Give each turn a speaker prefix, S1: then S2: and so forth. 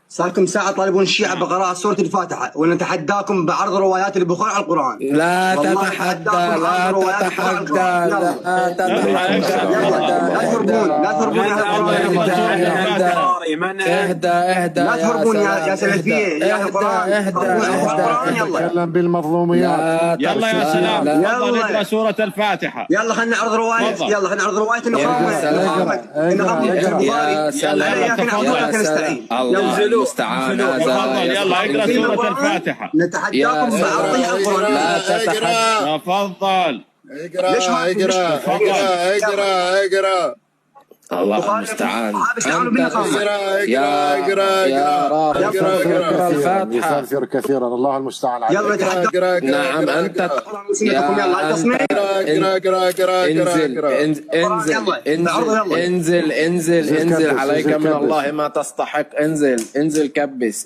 S1: صار لكم ساعة طالبون الشيعة بقراءة سورة الفاتحة، ونتحداكم بعرض روايات البخاري على القرآن.
S2: لا تتحدى، لا تتحدى، لا تتحدى،
S1: لا تهربون، لا تهربون
S2: اهدى اهدى،
S1: لا تهربون يا سلفية يا القرآن.
S3: تكلم بالمظلوميات.
S4: يلا يا سلام، تفضل اقرا سورة الفاتحة.
S1: يلا خلينا نعرض رواية، يلا خلينا نعرض رواية النقامة.
S2: يا سلام، الله المستعان.
S4: يلا اقرا سورة الفاتحة.
S1: نتحداكم بعرضها القرآن.
S2: لا تتحدى.
S4: تفضل.
S3: اقرا.
S2: الله المستعان.
S3: يا
S2: الفاتحة.
S3: يسافر كثيرا، الله المستعان.
S1: يلا نتحداكم.
S2: نعم أنت انزل عليك من الله ما تستحق. انزل كبس.